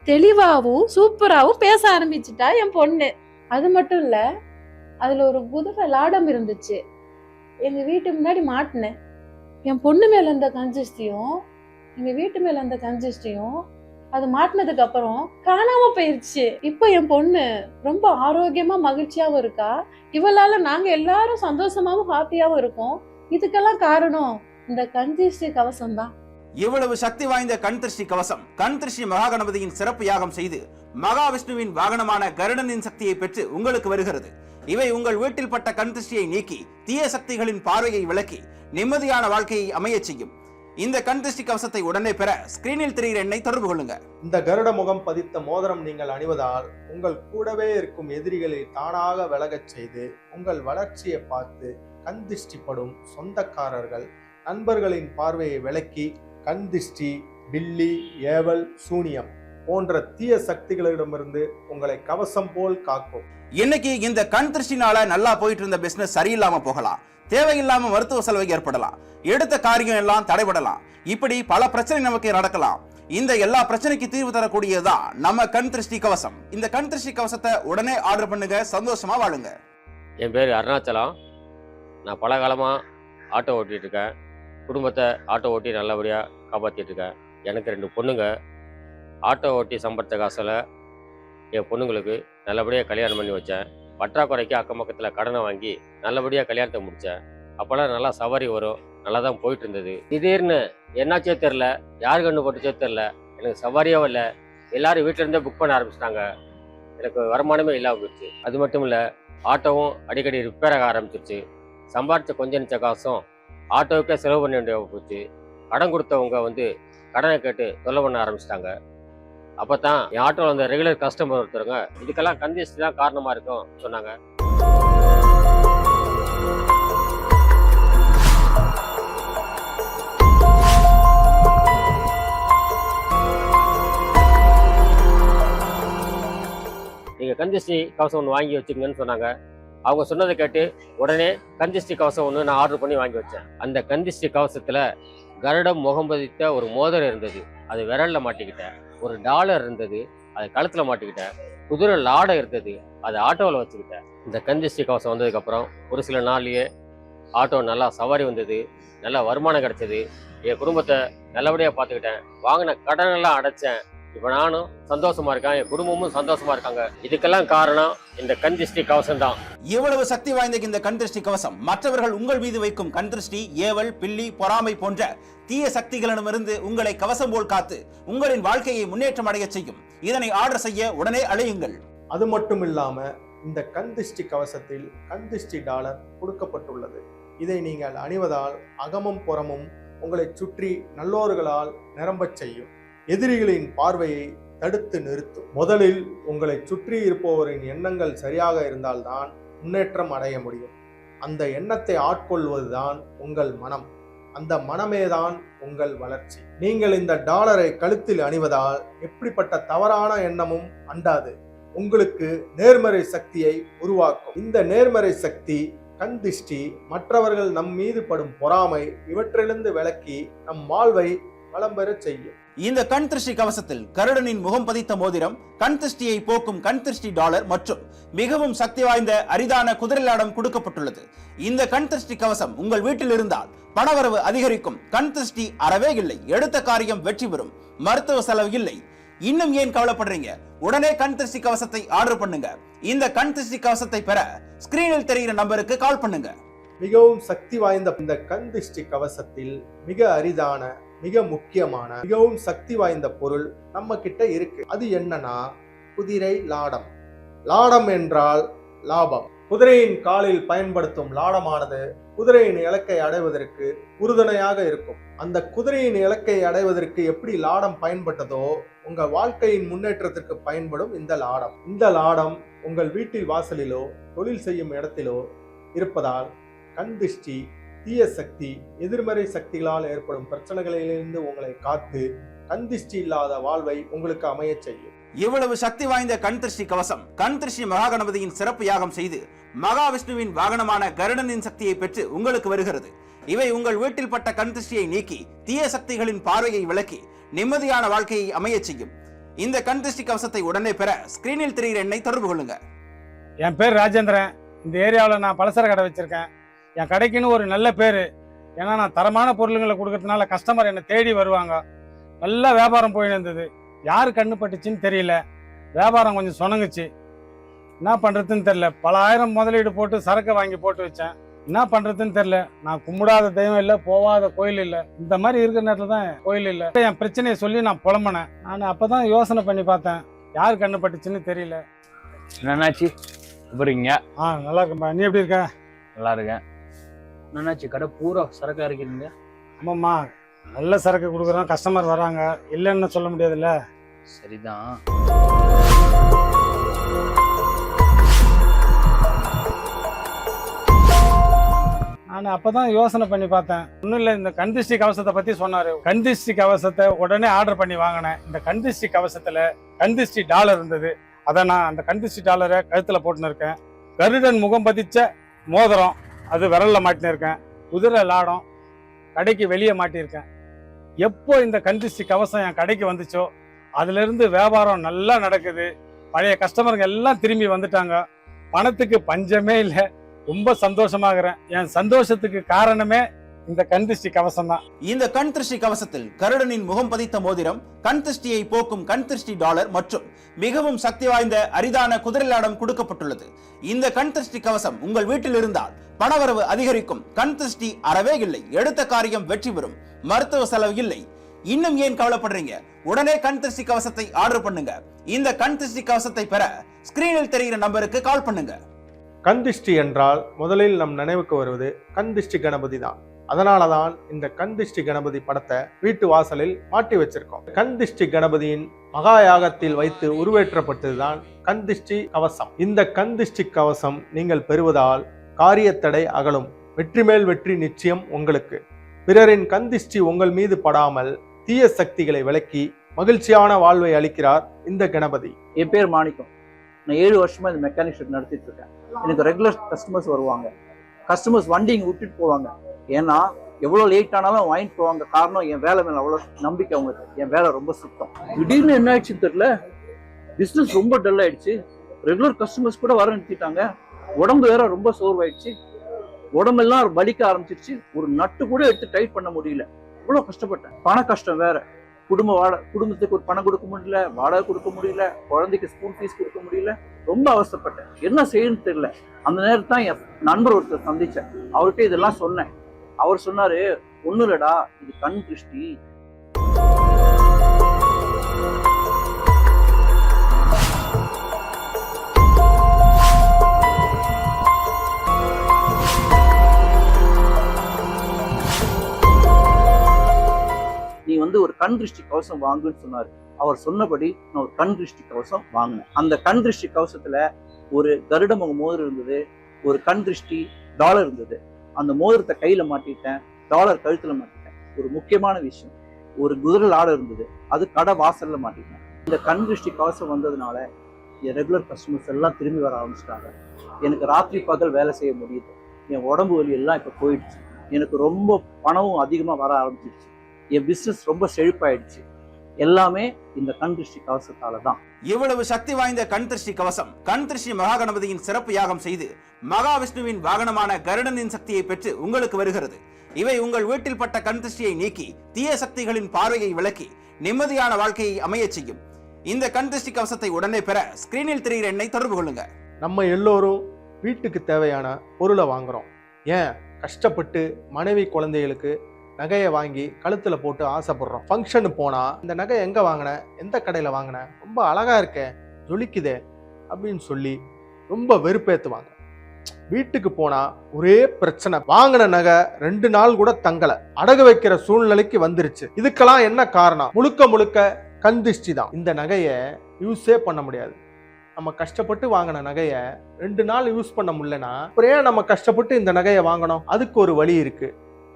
தெளிவாவும் சூப்பராவும் பேச ஆரம்பிச்சுட்டா என் பொண்ணு. அது மட்டும் இல்ல, அதுல ஒரு குதிரை லாடம் இருந்துச்சு. எங்க வீட்டு முன்னாடி மாட்டினேன். என் பொண்ணு மேல இருந்த கஞ்சிஷ்டியும் எங்க வீட்டு மேல இருந்த கஞ்சிஷ்டியும் அது மாட்டினதுக்கு அப்புறம் காணாம போயிருச்சு. இப்போ என் பொண்ணு ரொம்ப ஆரோக்கியமா மகிழ்ச்சியாவும் இருக்கா. இவளால நாங்க எல்லாரும் சந்தோஷமாவும் ஹாப்பியாவும் இருக்கோம். இதுக்கெல்லாம் காரணம் இந்த கஞ்சிஷ்டி கவசம் தான். இவ்வளவு சக்தி வாய்ந்த கண் திருஷ்டி கவசம் கண் திருஷ்டி மகாகணபதியின் சிறப்பு யாகம் செய்து மகாவிஷ்ணுவின் வாகனமான கருடனின் சக்தியை பெற்று உங்களுக்கு வருகிறது. இவை உங்கள் வீட்டில் பட்ட கண் திருஷ்டியை நீக்கி தீய சக்திகளின் பார்வையை விலக்கி நிம்மதியான வாழ்க்கையை அமைய செய்யும். இந்த கண் திருஷ்டி கவசத்தை உடனே பெற ஸ்கிரீனில் தெரிகிற எண்ணை தொடர்பு கொள்ளுங்க. இந்த கருட முகம் பதித்த மோதிரம் நீங்கள் அணிவதால் உங்கள் கூடவே இருக்கும் எதிரிகளை தானாக விலகச் செய்து உங்கள் வளர்ச்சியை பார்த்து கண் திருஷ்டிப்படும் சொந்தக்காரர்கள், நண்பர்களின் பார்வையை விலக்கி கண் திருஷ்டி, பில்லி, ஏவல், சூனியம் போன்ற தீய சக்திகளிடமிருந்து உங்களை கவசம் போல் காக்கும். இன்னைக்கு இந்த கண் திருஷ்டினால நல்லா போயிட்டு இருந்த பிசினஸ் சரியில்லாம போகலாம், தேவையில்லாம மருத்துவ செலவு ஏற்படலாம், எடுத்த காரியம் எல்லாம் தடைபடலாம், இப்படி பல பிரச்சனை நமக்கு நடக்கலாம். இந்த எல்லா பிரச்சனைக்கு தீர்வு தரக்கூடியதுதான் நம்ம கண் திருஷ்டி கவசம். இந்த கண் திருஷ்டி கவசத்தை உடனே ஆர்டர் பண்ணுங்க, சந்தோஷமா வாழுங்க. என் பேர் அருணாச்சலம். நான் பல காலமாக ஆட்டோ ஓட்டிகிட்டு இருக்கேன். குடும்பத்தை ஆட்டோ ஓட்டி நல்லபடியாக காப்பாற்றிட்டு இருக்கேன். எனக்கு 2 பொண்ணுங்க. ஆட்டோ ஓட்டி சம்பாதித்த காசில் என் பொண்ணுங்களுக்கு நல்லபடியாக கல்யாணம் பண்ணி வச்சேன். பற்றாக்குறைக்கு அக்கம் பக்கத்தில் கடனை வாங்கி நல்லபடியாக கல்யாணத்தை முடித்தேன். அப்போல்லாம் நல்லா சவாரி வரும், நல்லா தான் போயிட்டு இருந்தது. திடீர்னு என்னாச்சே தெரில, யார் கண்ணு போட்டுச்சே தெரில, எனக்கு சவாரியாகவும் இல்லை. எல்லோரும் வீட்டிலேருந்தே புக் பண்ண ஆரம்பிச்சிட்டாங்க. எனக்கு வருமானமே இல்லாமல் போயிடுச்சு. அது மட்டும் இல்லை, ஆட்டோவும் அடிக்கடி ரிப்பேர் ஆக ஆரம்பிச்சிருச்சு. சம்பாதிச்ச கொஞ்சம் நிச்ச காசும் ஆட்டோவுக்கே செலவு பண்ண வேண்டிய போச்சு. கடன் கொடுத்தவங்க கடனை கேட்டு தொல்லை பண்ண ஆரம்பிச்சிட்டாங்க. அப்போ தான் என் ஆட்டோவில் வந்த ரெகுலர் கஸ்டமர் ஒருத்தருங்க, இதுக்கெல்லாம் கண் திருஷ்டி தான் காரணமாக இருக்கும் சொன்னாங்க. கந்திஷ்டி கவசம் ஒன்று வாங்கி வச்சுக்கங்கன்னு சொன்னாங்க. அவங்க சொன்னதை கேட்டு உடனே கந்திஷ்டி கவசம் ஒன்று நான் ஆர்டர் பண்ணி வாங்கி வச்சேன். அந்த கந்திஷ்டி கவசத்தில் கருடம் முகம் பதித்த ஒரு மோதிரம் இருந்தது, அது விரலில் மாட்டிக்கிட்டேன். ஒரு டாலர் இருந்தது, அது கழுத்தில் மாட்டிக்கிட்டேன். குதிரை லாடை இருந்தது, அது ஆட்டோவில் வச்சுக்கிட்டேன். இந்த கந்திஷ்டி கவசம் வந்ததுக்கப்புறம் ஒரு சில நாள்லயே ஆட்டோ நல்லா சவாரி வந்தது, நல்லா வருமானம் கிடைச்சது. என் குடும்பத்தை நல்லபடியாக பார்த்துக்கிட்டேன். வாங்கின கடனெல்லாம் அடைச்சேன். இப்போ நானும் சந்தோஷமா இருக்கேன், என் குடும்பமும் சந்தோஷமா இருக்காங்க. இதுக்கெல்லாம் காரணம் இந்த கந்திஷ்டி கவசம் தான். இவ்வளவு சக்தி வாய்ந்த இந்த கண்திருஷ்டி கவசம் மற்றவர்கள் உங்கள் மீது வைக்கும் கண்திருஷ்டி, ஏவல், பில்லி, பொறாமை போன்ற தீய சக்திகளிடமிருந்து உங்களை கவசம் போல் காத்து உங்களின் வாழ்க்கையை முன்னேற்றம் அடைய செய்யும். இதனை ஆர்டர் செய்ய உடனே அழையுங்கள். அது மட்டும் இல்லாம இந்த கந்திஷ்டி கவசத்தில் கந்திஷ்டி டாலர் கொடுக்கப்பட்டுள்ளது. இதை நீங்கள் அணிவதால் அகமும் புறமும் உங்களை சுற்றி நல்லோர்களால் நிரம்பச் செய்யும். எதிரிகளின் பார்வையை தடுத்து நிறுத்தும். முதலில் உங்களை சுற்றி இருப்பவரின் எண்ணங்கள் சரியாக இருந்தால்தான் முன்னேற்றம் அடைய முடியும். அந்த எண்ணத்தை ஆட்கொள்வதுதான் உங்கள் மனம். அந்த மனமேதான் உங்கள் வளர்ச்சி. நீங்கள் இந்த டாலரை கழுத்தில் அணிவதால் எப்படிப்பட்ட தவறான எண்ணமும் அண்டாது. உங்களுக்கு நேர்மறை சக்தியை உருவாக்கும். இந்த நேர்மறை சக்தி கந்திஷ்டி, மற்றவர்கள் நம் மீது படும் பொறாமை இவற்றிலிருந்து விலக்கி நம் வாழ்வை வளம் பெறச் செய்யும். இந்த கண்திருஷ்டி கவசத்தில் கருடனின் முகம் பதித்த மோதிரம், கண்திருஷ்டியை போக்கும் கண்திருஷ்டி டாலர் மற்றும் மிகவும் சக்தி வாய்ந்த அரிதான குதிரைலாடம் கொடுக்கப்பட்டுள்ளது. இந்த கண்திருஷ்டி கவசம் உங்கள் வீட்டில் இருந்தால் பணவரவு அதிகரிக்கும். கண்திருஷ்டி அறவே இல்லை, எடுத்த காரியம் வெற்றி பெறும், மருத்துவ செலவு இல்லை. இன்னும் ஏன் கவலைப்படுறீங்க? உடனே கண்திருஷ்டி கவசத்தை ஆர்டர் பண்ணுங்க. இந்த கண்திருஷ்டி கவசத்தை பெற ஸ்கிரீனில் தெரிகிற நம்பருக்கு கால் பண்ணுங்க. மிகவும் சக்தி வாய்ந்த இந்த கந்திஷ்டி கவசத்தில் மிக அரிதான, மிக முக்கியமான, மிகவும் சக்தி வாய்ந்த பொருள் நம்ம கிட்ட இருக்கு. அது என்னன்னா குதிரை லாடம். லாடம் என்றால் லாபம். குதிரையின் காலில் பயன்படுத்தும் லாடமானது குதிரையின் இலக்கை அடைவதற்கு உறுதுணையாக இருக்கும். அந்த குதிரையின் இலக்கை அடைவதற்கு எப்படி லாடம் பயன்பட்டதோ உங்க வாழ்க்கையின் முன்னேற்றத்திற்கு பயன்படும் இந்த லாடம். இந்த லாடம் உங்கள் வீட்டில் வாசலிலோ தொழில் செய்யும் இடத்திலோ இருப்பதால் கண்திஷ்டி, தீய சக்தி, எதிர்மறை சக்திகளால் ஏற்படும் பிரச்சனைகளிலிருந்து உங்களை காத்து கண்திஷ்டி இல்லாத வாழ்வை உங்களுக்கு அமைய செய்யும். இவ்வளவு சக்தி வாய்ந்த கண்திருஷ்டி கவசம் கண்திருஷ்டி மகாகணபதியின் சிறப்பு யாகம் செய்து மகாவிஷ்ணுவின் வாகனமான கருடனின் சக்தியை பெற்று உங்களுக்கு வருகிறது. இவை உங்கள் வீட்டில் பட்ட கண்திருஷ்டியை நீக்கி தீய சக்திகளின் பார்வையை விலக்கி நிம்மதியான வாழ்க்கையை அமைய செய்யும். இந்த கண்திருஷ்டி கவசத்தை உடனே பெற ஸ்கிரீனில் தெரிகிற எண்ணை தொடர்பு கொள்ளுங்க. என் பேர் ராஜேந்திரன். இந்த ஏரியாவில் நான் பலசர கடை வச்சிருக்கேன். என் கடைக்குன்னு ஒரு நல்ல பேர். ஏன்னா நான் தரமான பொருளுங்களை கொடுக்கறதுனால கஸ்டமர் என்னை தேடி வருவாங்க. நல்லா வியாபாரம் போயின்னு இருந்தது. யார் கண்ணு பட்டுச்சின்னு தெரியல. வியாபாரம் கொஞ்சம் சொனங்குச்சு. என்ன பண்ணுறதுன்னு தெரில. பல ஆயிரம் முதலீடு போட்டு சரக்கு வாங்கி போட்டு வச்சேன். என்ன பண்ணுறதுன்னு தெரில. நான் கும்பிடாத தெய்வம் இல்லை, போகாத கோயில் இல்லை. இந்த மாதிரி இருக்கிற நேரத்தில் தான் கோயில் இல்லை. என் பிரச்சனையை சொல்லி நான் புலம்பினேன். நான் அப்போ தான் யோசனை பண்ணி பார்த்தேன், யார் கண்ணு பட்டுச்சின்னு தெரியல. என்னாச்சு இருக்கீங்க? நல்லா இருக்கும்பா. நீ எப்படி இருக்க? நல்லா இருக்கேன். என்னாச்சு கடை பூரா சரக்கா இருக்கிறீங்க? ஆமாம்மா, நல்ல சரக்கு கொடுக்குறோம், கஸ்டமர் வராங்க, இல்லைன்னு சொல்ல முடியாதுல்ல. சரிதான். நான் அப்பதான் யோசனை பண்ணி பார்த்தேன். ஒன்றும் இல்லை, இந்த கண்திஷ்டி கவசத்தை பத்தி சொன்னாரு. கண்திஷ்டி கவசத்தை உடனே ஆர்டர் பண்ணி வாங்கினேன். இந்த கண்திஷ்டி கவசத்துல கண்திஷ்டி டாலர் இருந்தது. அதை நான் அந்த கண்திஷ்டி டாலரை கழுத்துல போட்டுன்னு இருக்கேன். கருடன் முகம் பதிச்ச மோதிரம் அது விரல்ல மாட்டின்னு இருக்கேன். குதிரை லாடம் கடைக்கு வெளியே மாட்டியிருக்கேன். எப்போ இந்த கண்திஷ்டி கவசம் என் கடைக்கு வந்துச்சோ அதுல இருந்து வியாபாரம் நல்லா நடக்குது. பழைய கஸ்டமருங்க எல்லாம் திரும்பி வந்துட்டாங்க. பணத்துக்கு பஞ்சமே இல்லை. ரொம்ப சந்தோஷமாகிறேன். என் சந்தோஷத்துக்கு காரணமே இந்த கண்திஷ்டி கவசம் தான். இந்த கண்திருஷ்டி கவசத்தில் கருடனின் முகம் பதித்த மோதிரம், கண்திருஷ்டியை போக்கும் கண்திருஷ்டி டாலர் மற்றும் மிகவும் சக்தி வாய்ந்த அரிதான குதிரைலாடம் கொடுக்கப்பட்டுள்ளது. இந்த கண்திருஷ்டி கவசம் உங்கள் வீட்டில் இருந்தால் பணவரவு அதிகரிக்கும். கண்திருஷ்டி அறவே இல்லை, எடுத்த காரியம் வெற்றி பெறும், மருத்துவ செலவு இல்லை. இன்னும் ஏன் கவலைப்படுறீங்க? உடனே கண்திருஷ்டி கவசத்தை ஆர்டர் பண்ணுங்க. இந்த கண்திருஷ்டி கவசத்தை பெற ஸ்கிரீனில் தெரிகிற நம்பருக்கு கால் பண்ணுங்க. கண்திஷ்டி என்றால் முதலில் நம் நினைவுக்கு வருவது கண்திஷ்டி கணபதி தான். அதனாலதான் இந்த கண்திஷ்டி கணபதி படத்தை வீட்டு வாசலில் மாட்டி வச்சிருக்கோம். கண்திஷ்டி கணபதியின் மகா யாகத்தில் வைத்து உருவேற்றப்பட்டதுதான் கண்திஷ்டி கவசம். இந்த கண்திஷ்டி கவசம் நீங்கள் பெறுவதால் காரியத்தடை அகலும். வெற்றி மேல் வெற்றி நிச்சயம் உங்களுக்கு. பிறரின் கண்திஷ்டி உங்கள் மீது படாமல் தீய சக்திகளை விலக்கி மகிழ்ச்சியான வாழ்வை அளிக்கிறார் இந்த கணபதி. என் பேர் மாணிக்கம். நான் 7 வருஷமா இந்த மெக்கானிக் ஷெட் நடத்திட்டு இருக்கேன். எனக்கு ரெகுலர் கஸ்டமர்ஸ் வருவாங்க. கஸ்டமர்ஸ் வண்டி இங்கே விட்டுட்டு போவாங்க. ஏன்னா எவ்வளோ லேட் ஆனாலும் வாங்கிட்டு போவாங்க. காரணம் என் வேலை மேலே அவ்வளோ நம்பிக்கை அவங்களுக்கு. என் வேலை ரொம்ப சுத்தம். திடீர்னு என்ன ஆயிடுச்சுன்னு தெரியல, பிஸ்னஸ் ரொம்ப டல் ஆயிடுச்சு. ரெகுலர் கஸ்டமர்ஸ் கூட வர நிறுத்திட்டாங்க. உடம்பு வேற ரொம்ப சோர்வாயிடுச்சு. உடம்பெல்லாம் வலிக்க ஆரம்பிச்சிருச்சு. ஒரு நட்டு கூட எடுத்து டைட் பண்ண முடியல. அவ்வளோ கஷ்டப்பட்டேன். பண கஷ்டம் வேற. குடும்பத்துக்கு ஒரு பணம் கொடுக்க முடியல, வாடகை கொடுக்க முடியல, குழந்தைக்கு ஸ்கூல் ஃபீஸ் கொடுக்க முடியல. ரொம்ப அவசரப்பட்டேன். என்ன செய்யணும்னு தெரியல. அந்த நேரத்தில் தான் என் நண்பர் ஒருத்தர் சந்திச்சேன். அவர்கிட்ட இதெல்லாம் சொன்னேன். அவர் சொன்னாரு, ஒன்றும் இல்லடா, இது கண் திருஷ்டி. நீ ஒரு கண் திருஷ்டி கவசம் வாங்குன்னு சொன்னாரு. அவர் சொன்னபடி நான் ஒரு கண் திருஷ்டி கவசம் வாங்கினேன். அந்த கண் திருஷ்டி கவசத்துல ஒரு கருடமுக மோதிரம் இருந்தது, ஒரு கண் திருஷ்டி டாலர் இருந்தது. அந்த மோதிரத்தை கையில மாட்டிட்டேன், டாலர் கழுத்துல மாட்டிட்டேன். ஒரு முக்கியமான விஷயம், ஒரு குதிரை ஆடை இருந்தது, அது கடை வாசல்ல மாட்டிட்டேன். இந்த கண் திருஷ்டி கவசம் வந்ததுனால என் ரெகுலர் கஸ்டமர்ஸ் எல்லாம் திரும்பி வர ஆரம்பிச்சிட்டாங்க. எனக்கு ராத்திரி பகல் வேலை செய்ய முடியுது. என் உடம்பு வலி எல்லாம் இப்போ போயிடுச்சு. எனக்கு ரொம்ப பணமும் அதிகமாக வர ஆரம்பிச்சிருச்சு. என் பிஸ்னஸ் ரொம்ப செழிப்பாயிடுச்சு. எல்லாமே இந்த கண் திருஷ்டி கவசத்தால தான். இவ்வளவு சக்தி வாய்ந்த கண் திருஷ்டி கவசம் கண் திருஷ்டி மகா கணபதியின் சிறப்பு யாகம் செய்து மகாவிஷ்ணுவின் வாகனமான கருடனின் சக்தியை பெற்று உங்களுக்கு வருகிறது. இவை உங்கள் வீட்டில் பட்ட கண் திருஷ்டியை நீக்கி தீய சக்திகளின் பார்வையை விலக்கி நிம்மதியான வாழ்க்கையை அமைய செய்யும். இந்த கண் திருஷ்டி கவசத்தை உடனே பெற ஸ்கிரீனில் தெரிகிற எண்ணை தொடர்பு கொள்ளுங்க. நம்ம எல்லோரும் வீட்டுக்கு தேவையான பொருளை வாங்குறோம். ஏன் கஷ்டப்பட்டு மனைவி குழந்தைகளுக்கு நகையை வாங்கி கழுத்துல போட்டு ஆசைப்படுறோம். ஃபங்க்ஷனு போனா இந்த நகை எங்க வாங்கின, எந்த கடையில வாங்கின, ரொம்ப அழகா இருக்கே, ஜொலிக்குதே அப்படின்னு சொல்லி ரொம்ப வெறுப்பேத்துவாங்க. வீட்டுக்கு போனா ஒரே பிரச்சனை, வாங்கின நகை 2 நாள் கூட தங்கல, அடகு வைக்கிற சூழ்நிலைக்கு வந்துருச்சு. இதுக்கெல்லாம் என்ன காரணம்? முழுக்க கண் திருஷ்டி தான். இந்த நகையை யூஸே பண்ண முடியாது. நம்ம கஷ்டப்பட்டு வாங்கின நகையை 2 நாள் யூஸ் பண்ண முடியலன்னா அப்புறம் ஏன் நம்ம கஷ்டப்பட்டு இந்த நகையை வாங்கணும்? அதுக்கு ஒரு வழி இருக்கு.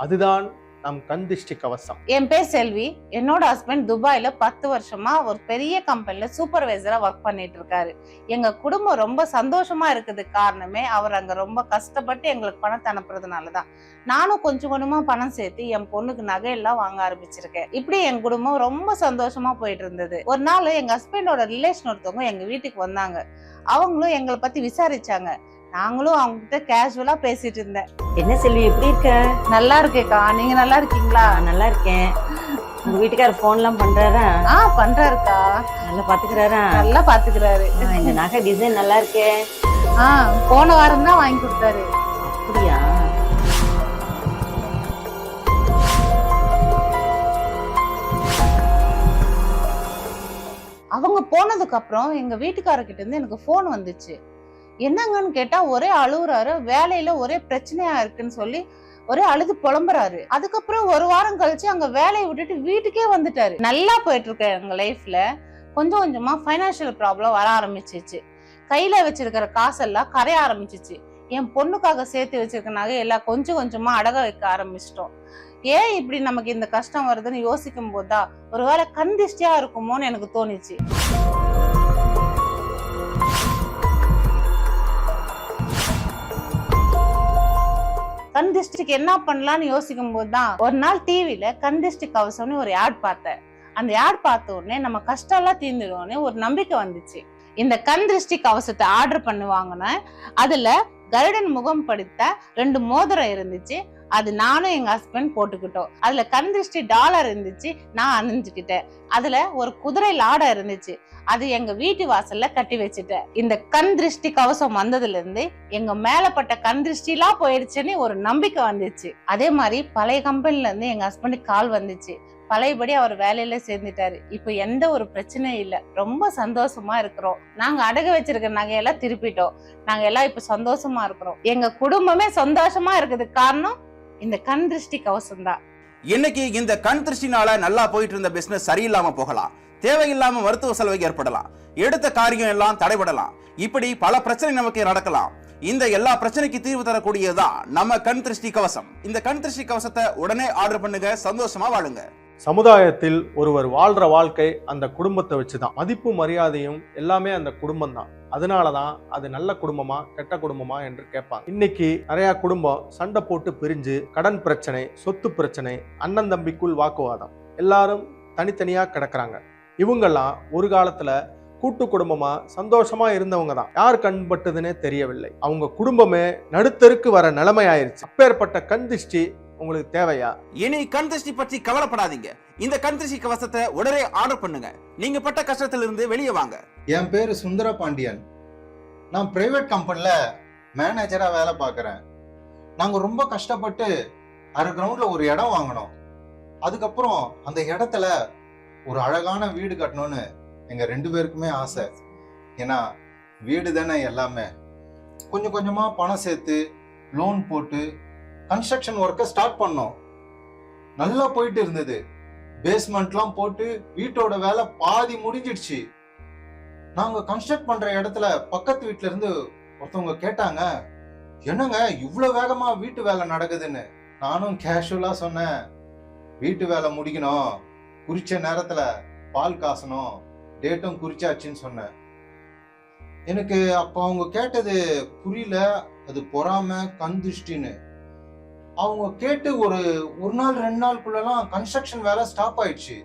அதுதான் நம் கண் திருஷ்டி கவசம். என் பேர் செல்வி. என்னோட ஹஸ்பண்ட் துபாயில 10 வருஷமா ஒரு பெரிய கம்பெனில சூப்பர்வைசரா ஒர்க் பண்ணிட்டு இருக்காரு. எங்க குடும்பம் ரொம்ப சந்தோஷமா இருக்குது. காரணமே அவர் அங்க ரொம்ப கஷ்டப்பட்டு எங்களுக்கு பணத்தை அனுப்புறதுனாலதான். நானும் கொஞ்சம் கொஞ்சமா பணம் சேர்த்து என் பொண்ணுக்கு நகையெல்லாம் வாங்க ஆரம்பிச்சிருக்கேன். இப்படி என் குடும்பம் ரொம்ப சந்தோஷமா போயிட்டு இருந்தது. ஒரு நாள் எங்க ஹஸ்பண்டோட ரிலேஷன் ஒருத்தவங்க எங்க வீட்டுக்கு வந்தாங்க. அவங்களும் எங்களை பத்தி விசாரிச்சாங்க. நாங்களும் அவங்க கிட்ட கேஷுவலா பேசிட்டு இருந்தேன். என்ன செல்வி, எப்படி இருக்க? நல்லா இருக்கேக்கா, நீங்க நல்லா இருக்கீங்களா? நல்லா இருக்கேன். உங்க வீட்டுக்காரர் போன் எல்லாம் பண்றாரா? பண்றாருக்கா. நல்லா பாத்துக்கிறாரா? நல்லா பாத்துக்கிறாரு. இந்த நகை டிசைன் நல்லா இருக்கே. போன வாரம் தான் வாங்கி கொடுத்தாரு. அப்படியா? அவங்க போனதுக்கு அப்புறம் எங்க வீட்டுக்காரர்கிட்ட இருந்து எனக்கு போன் வந்துச்சு. என்னங்கன்னு கேட்டா ஒரே அழுகுறாரு, வேலையில ஒரே பிரச்சனையா இருக்குன்னு சொல்லி ஒரே அழுது புலம்புறாரு. அதுக்கப்புறம் ஒரு வாரம் கழிச்சு அங்க வேலையை விட்டுட்டு வீட்டுக்கே வந்துட்டாரு. நல்லா போயிட்டு இருக்க எங்க லைஃப்ல கொஞ்சம் கொஞ்சமா ஃபைனான்சியல் ப்ராப்ளம் வர ஆரம்பிச்சிச்சு. கையில வச்சிருக்கிற காசெல்லாம் கரைய ஆரம்பிச்சிச்சு. என் பொண்ணுக்காக சேர்த்து வச்சிருக்க நகையெல்லாம் கொஞ்சம் கொஞ்சமா அடக வைக்க ஆரம்பிச்சிட்டோம். ஏன் இப்படி நமக்கு இந்த கஷ்டம் வருதுன்னு யோசிக்கும் போதுதான் ஒருவேளை கண் திருஷ்டியா இருக்குமோன்னு எனக்கு தோணுச்சு. கண் திருஷ்டிக்கு என்ன பண்ணலாம்னு யோசிக்கும் போதுதான் ஒரு நாள் டிவில கண் திருஷ்டி கவசம்னு ஒரு ஆட் பார்த்தேன். அந்த ஆட் பார்த்த உடனே நம்ம கஷ்டம் எல்லாம் தீர்ந்துடுவோன்னு ஒரு நம்பிக்கை வந்துச்சு. இந்த கண் திருஷ்டி கவசத்தை ஆர்டர் பண்ணி வாங்கினேன். அதுல கருடன் முகம் படித்த 2 மோதிரம் இருந்துச்சு. அது நானும் எங்க ஹஸ்பண்ட் போட்டுக்கிட்டோம். அதுல கண் திருஷ்டி டாலர் இருந்துச்சு, நான் அணிஞ்சுக்கிட்டேன். அதுல ஒரு குதிரை லாடை இருந்துச்சு, அது எங்க வீட்டு வாசல்ல கட்டி வச்சுட்டேன். இந்த கண் திருஷ்டி கவசம் வந்ததுல இருந்து எங்க மேலப்பட்ட கண் திருஷ்டி எல்லாம் போயிடுச்சுன்னு ஒரு நம்பிக்கை வந்துச்சு. அதே மாதிரி பழைய கம்பெனில இருந்து எங்க ஹஸ்பண்டுக்கு கால் வந்துச்சு. பழையபடி அவர் வேலையில சேர்ந்துட்டாரு. இப்ப எந்த ஒரு பிரச்சனையும் இல்ல, ரொம்ப சந்தோஷமா இருக்கிறோம். நாங்க அடகு வச்சிருக்க நகையெல்லாம் திருப்பிட்டோம். நாங்க எல்லாம் இப்ப சந்தோஷமா இருக்கிறோம். எங்க குடும்பமே சந்தோஷமா இருக்குது. காரணம் இந்த கண் திருஷ்டி கவசம் தான். இன்னைக்கு இந்த கண் திருஷ்டினால நல்லா போயிட்டு இருந்த பிசினஸ் சரியில்லாம போகலாம், தேவையில்லாம மருத்துவ செலவு ஏற்படலாம், எடுத்த காரியம் எல்லாம் தடைபடலாம். இப்படி பல பிரச்சனை நமக்கு நடக்கலாம். இந்த எல்லா பிரச்சனைக்கு தீர்வு தரக்கூடியதுதான் நம்ம கண் திருஷ்டி கவசம். இந்த கண் திருஷ்டி கவசத்தை உடனே ஆர்டர் பண்ணுங்க, சந்தோஷமா வாழுங்க. சமுதாயத்தில் ஒருவர் வாழ்ற வாழ்க்கை அந்த குடும்பத்தை வச்சுதான். மதிப்பு மரியாதையும் எல்லாமே அந்த குடும்பம் தான். அதனால தான் அது நல்ல குடும்பமா கெட்ட குடும்பமா என்று கேட்பாங்க. இன்னைக்கு நிறைய குடும்பம் சண்டை போட்டு பிரிஞ்சு கடன் பிரச்சனை, சொத்து பிரச்சனை, அண்ணன் தம்பிக்குள் வாக்குவாதம், எல்லாரும் தனித்தனியா கிடக்குறாங்க. இவங்கெல்லாம் ஒரு காலத்துல கூட்டு குடும்பமா சந்தோஷமா இருந்தவங்க தான். யார் கண்பட்டதுன்னே தெரியவில்லை. அவங்க குடும்பமே நடுத்தருக்கு வர நிலைமை ஆயிருச்சு. அப்பேற்பட்ட கண் திருஷ்டி உங்களுக்கு தேவையா? இனி கண் திருஷ்டி பற்றி கவலைப்படாதீங்க. இந்த கண் திருஷ்டி கவசத்தை உடனே ஆர்டர் பண்ணுங்க. நீங்க பட்ட கஷ்டத்திலிருந்து வெளியே வாங்க. என் பேரு சுந்தர பாண்டியன். நான் பிரைவேட் கம்பெனில மேனேஜரா வேலை பார்க்கறேன். நாங்க ரொம்ப கஷ்டப்பட்டு அரை கிரவுண்ட்ல ஒரு இடம் வாங்கினோம். அதுக்கப்புறம் அந்த இடத்துல ஒரு அழகான வீடு கட்டணும்னு எங்க 2 பேருக்குமே ஆசை. ஏன்னா வீடு தானே எல்லாமே. கொஞ்சம் கொஞ்சமா பணம் சேர்த்து லோன் போட்டு கன்ஸ்ட்ரக்ஷன் ஒர்க்கை ஸ்டார்ட் பண்ணோம். நல்லா போயிட்டு இருந்தது. பேஸ்மெண்ட்லாம் போட்டு வீட்டோட வேலை பாதி முடிஞ்சிடுச்சு. நாங்க கன்ஸ்ட்ரக்ட் பண்ற இடத்துல பக்கத்து வீட்டுல இருந்து ஒருத்தவங்க கேட்டாங்க, என்னங்க இவ்வளவு வேகமா வீட்டு வேலை நடக்குதுன்னு. நானும் கேஷுவலா சொன்னேன், வீட்டு வேலை முடிக்கணும், குறிச்ச நேரத்துல பால் காசணும், டேட்டும் குறிச்சாச்சுன்னு சொன்னேன். எனக்கு அப்போ அவங்க கேட்டது புரியல. அது பொறாம கண் திருஷ்டின்னு. அவங்க கேட்டு ஒரு நாள் 2 நாளுக்குள்ளலாம் கன்ஸ்ட்ரக்ஷன் வேலை ஸ்டாப் ஆயிடுச்சு.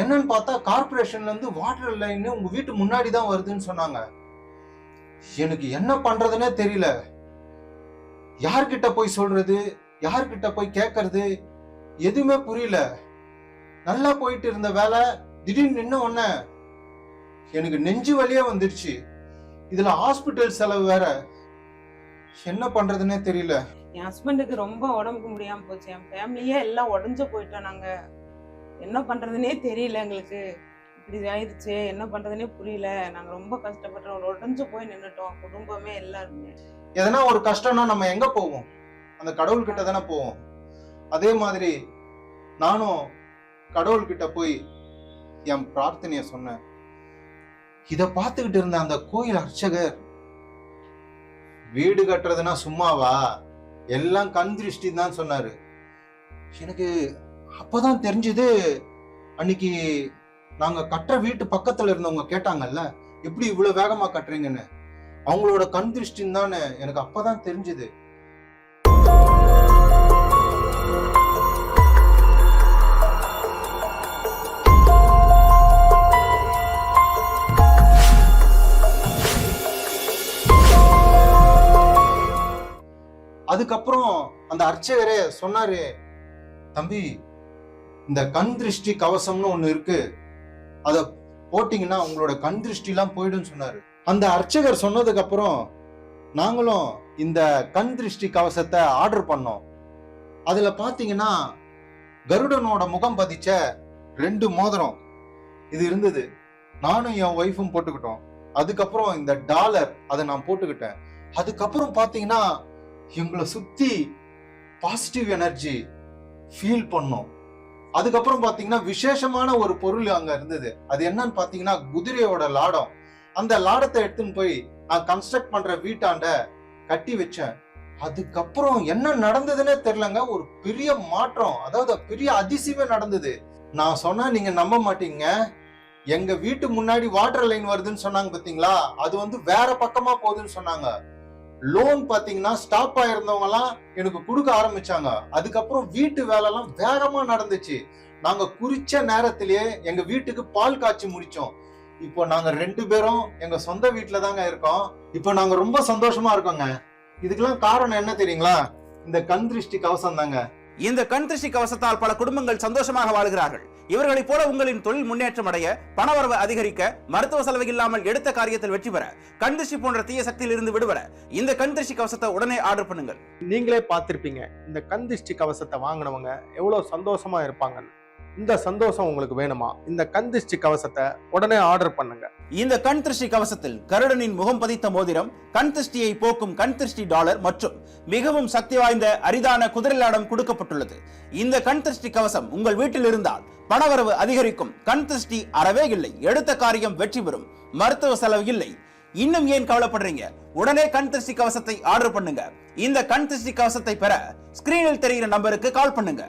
என்னன்னு பார்த்தா கார்பரேஷன்ல இருந்து வாட்டர் லைன் உங்க வீட்டு முன்னாடி தான் வருதுன்னு சொன்னாங்க. எனக்கு என்ன பண்றதுன்னே தெரியல. யார்கிட்ட போய் சொல்றது, யார்கிட்ட போய் கேட்கறது, எதுவுமே புரியல. நல்லா போயிட்டு இருந்த வேலை திடீர்னு நின்ன உடனே எனக்கு நெஞ்சு வலியே வந்துருச்சு. இதுல ஹாஸ்பிட்டல் செலவு வேற. என்ன பண்றதுன்னே தெரியல. என் ஹஸ்பண்டுக்கு ரொம்ப உடம்புக்கு முடியாம போச்சு. என் ஃபேமிலியே எல்லாம் உடஞ்சு போயிட்டோம். நாங்க என்ன பண்றதுன்னே தெரியல. எங்களுக்கு இப்படி ஆயிடுச்சு, என்ன பண்றதுன்னே புரியல. நாங்க ரொம்ப கஷ்டப்பட்டோம், உடஞ்சு போய் நின்னுட்டோம், குடும்பமே எல்லாருமே. எதனா ஒரு கஷ்டம்னா நம்ம எங்க போவோம்? அந்த கடவுள்கிட்ட தானே போவோம். அதே மாதிரி நானும் கடவுள்கிட்ட போய் என் பிரார்த்தனைய சொன்னேன். இத பார்த்துக்கிட்டு இருந்த அந்த கோயில் அர்ச்சகர், வீடு கட்டுறதுன்னா சும்மாவா, எல்லாம் கண் திருஷ்டி தான் சொன்னாரு. எனக்கு அப்பதான் தெரிஞ்சது, அன்னைக்கு நாங்க கட்டுற வீட்டு பக்கத்துல இருந்தவங்க கேட்டாங்கல்ல, எப்படி இவ்வளவு வேகமா கட்டுறீங்கன்னு, அவங்களோட கண் திருஷ்டின்னு தான் எனக்கு அப்பதான் தெரிஞ்சது. அதுக்கப்புறம் அந்த அர்ச்சகரே சொன்னாரு, தம்பி இந்த கண் திருஷ்டி கவசம்னு ஒண்ணு இருக்கு, அத போட்டீங்கன்னா உங்களோட கண் திருஷ்டி எல்லாம் போயிடும் சொன்னாரு. அந்த அர்ச்சகர் சொன்னதுக்கு அப்புறம் நாங்களும் இந்த கண் திருஷ்டி கவசத்தை ஆர்டர் பண்ணோம். அதுல பாத்தீங்கன்னா கருடனோட முகம் பதிச்ச 2 மோதிரம் இது இருந்தது. நானும் என் ஒய்ஃபும் போட்டுக்கிட்டோம். அதுக்கப்புறம் இந்த டாலர் அதை நான் போட்டுக்கிட்டேன். அதுக்கப்புறம் பாத்தீங்கன்னா எங்களை சுத்தி பாசிட்டிவ் எனர்ஜி ஃபீல் பண்ணோம். அதுக்கப்புறம் பாத்தீங்கன்னா விசேஷமான ஒரு பொருள் அங்க இருந்தது. அது என்னன்னு பாத்தீங்கன்னா குதிரையோட லாடம். அந்த லாடத்தை எடுத்துன்னு போய் நான் கன்ஸ்ட்ரக்ட் பண்ற வீட்டாண்ட கட்டி வச்சேன். அதுக்கப்புறம் என்ன நடந்ததுன்னே தெரியலங்க, ஒரு பெரிய மாற்றம், அதாவது பெரிய அதிசயமே நடந்தது. நான் சொன்னா நீங்க நம்ப மாட்டீங்க. எங்க வீட்டு முன்னாடி வாட்டர் லைன் வருதுன்னு சொன்னாங்க பாத்தீங்களா, அது வேற பக்கமா போகுதுன்னு சொன்னாங்க. லோன் பாத்தீங்கன்னா ஸ்டாப் ஆயிருந்தவங்க எல்லாம் எனக்கு கொடுக்க ஆரம்பிச்சாங்க. அதுக்கப்புறம் வீட்டு வேலை எல்லாம் வேகமா நடந்துச்சு. நாங்க குறிச்ச நேரத்திலேயே எங்க வீட்டுக்கு பால் காய்ச்சி முடிச்சோம். இப்போ நாங்க 2 பேரும் எங்க சொந்த வீட்டுல தாங்க இருக்கோம். இப்போ நாங்க ரொம்ப சந்தோஷமா இருக்கோங்க. இதுக்கெல்லாம் காரணம் என்ன தெரியுங்களா? இந்த கண் திருஷ்டி கவசம் தாங்க. இந்த கண் திருஷ்டி கவசத்தால் பல குடும்பங்கள் சந்தோஷமாக வாழ்கிறார்கள். இவர்களைப் போல உங்களின் தொழில் முன்னேற்றம் அடைய, பணவரவு அதிகரிக்க, மருத்துவ செலவு இல்லாமல் எடுத்த காரியத்தில் வெற்றி பெற, கண் திருஷ்டி போன்ற தீய சக்தியில் இருந்து விடுபட இந்த கண் திருஷ்டி கவசத்தை உடனே ஆர்டர் பண்ணுங்கள். நீங்களே பார்த்திருப்பீங்க இந்த கண் திருஷ்டி கவசத்தை வாங்கினவங்க எவ்வளவு சந்தோஷமா இருப்பாங்கன்னு. இந்த சந்தோஷம் உங்களுக்கு வேணுமா? இந்த கண் திருஷ்டி கவசத்தை உடனே ஆர்டர் பண்ணுங்க. இந்த கண் திருஷ்டி கவசத்தில் கருடனின் முகம் பதித்த மோதிரம், கண் திருஷ்டியை போக்கும் கண் திருஷ்டி டாலர் மற்றும் மிகவும் சக்தி வாய்ந்த அரிதான குதிரை லாடம் கொடுக்கப்பட்டுள்ளது. இந்த கண் திருஷ்டி கவசம் உங்கள் வீட்டில் இருந்தால் பணவரவு அதிகரிக்கும், கண் திருஷ்டி அறவே இல்லை, எடுத்த காரியம் வெற்றி பெறும், மருத்துவ செலவு இல்லை. இன்னும் ஏன் கவலைப்படுறீங்க? உடனே கண் திருஷ்டி கவசத்தை ஆர்டர் பண்ணுங்க. இந்த கண் திருஷ்டி கவசத்தை பெற ஸ்கிரீனில் தெரிகிற நம்பருக்கு கால் பண்ணுங்க.